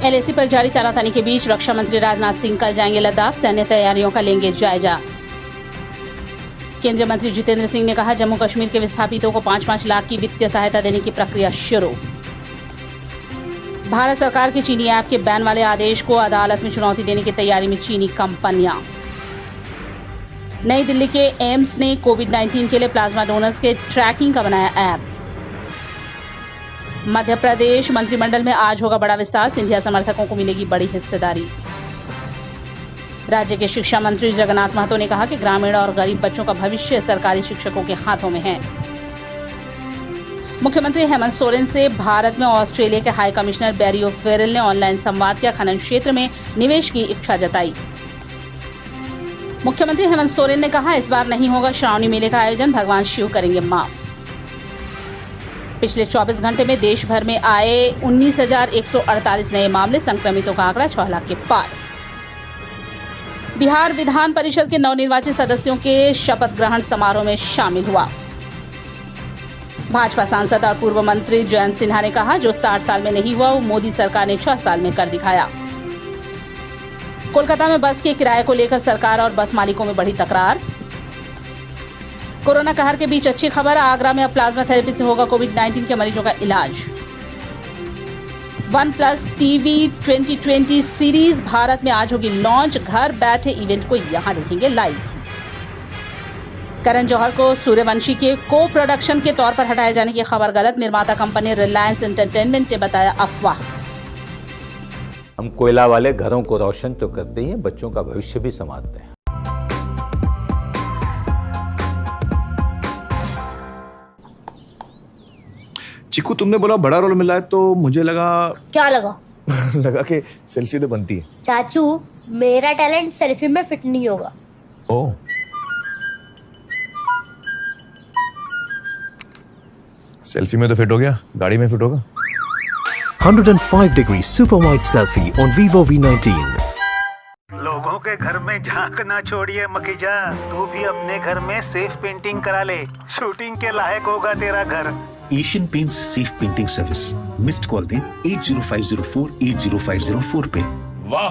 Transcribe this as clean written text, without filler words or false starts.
LAC पर जारी तानातानी के बीच रक्षा मंत्री राजनाथ सिंह कल जाएंगे लद्दाख, सैन्य तैयारियों का लेंगे जायजा। केंद्रीय मंत्री जितेंद्र सिंह ने कहा, जम्मू कश्मीर के विस्थापितों को 5-5 लाख की वित्तीय सहायता देने की प्रक्रिया शुरू। भारत सरकार के चीनी ऐप के बैन वाले आदेश को अदालत में चुनौती देने की तैयारी में चीनी कंपनियां। नई दिल्ली के एम्स ने कोविड-19 के लिए प्लाज्मा डोनर्स के ट्रैकिंग का बनाया ऐप। मध्य प्रदेश मंत्रिमंडल में आज होगा बड़ा विस्तार, सिंधिया समर्थकों को मिलेगी बड़ी हिस्सेदारी। राज्य के शिक्षा मंत्री जगन्नाथ महतो ने कहा कि ग्रामीण और गरीब बच्चों का भविष्य सरकारी शिक्षकों के हाथों में है। मुख्यमंत्री हेमंत सोरेन से भारत में ऑस्ट्रेलिया के हाई कमिश्नर बैरी ओ'फेरिल ने ऑनलाइन संवाद किया, खनन क्षेत्र में निवेश की इच्छा जताई। मुख्यमंत्री हेमंत सोरेन ने कहा, इस बार नहीं होगा श्रावणी मेले का आयोजन, भगवान शिव करेंगे माफ। पिछले 24 घंटे में देश भर में आए 19,148 नए मामले, संक्रमितों का आंकड़ा 6 लाख के पार। बिहार विधान परिषद के नवनिर्वाचित सदस्यों के शपथ ग्रहण समारोह में शामिल हुआ। भाजपा सांसद और पूर्व मंत्री जयंत सिन्हा ने कहा, जो 60 साल में नहीं हुआ वो मोदी सरकार ने 6 साल में कर दिखाया। कोलकाता में बस के किराए को लेकर सरकार और बस मालिकों में बढ़ी तकरार। कोरोना कहर के बीच अच्छी खबर, आगरा में अब प्लाज्मा थेरेपी से होगा कोविड-19 के मरीजों का इलाज। OnePlus TV 2020 सीरीज भारत में आज होगी लॉन्च, घर बैठे इवेंट को यहां देखेंगे लाइव। करण जौहर को सूर्यवंशी के को प्रोडक्शन के तौर पर हटाए जाने की खबर गलत, निर्माता कंपनी रिलायंस एंटरटेनमेंट ने बताया अफवाह। हम कोयला वाले घरों को रोशन तो करते ही हैं, बच्चों का भविष्य भी संवारते हैं। चिकू, तुमने बोला बड़ा रोल मिला है तो मुझे लगा। क्या लगा? लगा कि सेल्फी तो बनती है। चाचू, मेरा टैलेंट सेल्फी में फिट नहीं होगा। ओह, सेल्फी में तो फिट हो गया, गाड़ी में फिट होगा। 105-degree super wide selfie on Vivo V19। लोगों के घर में झांक ना छोड़िए मकीजा, तू भी अपने घर में सेफ पेंटिंग करा ले, शूटिंग के लायक होगा तेरा घर। Asian paints safe painting service. Missed call दें 80504 80504 पे। वाह,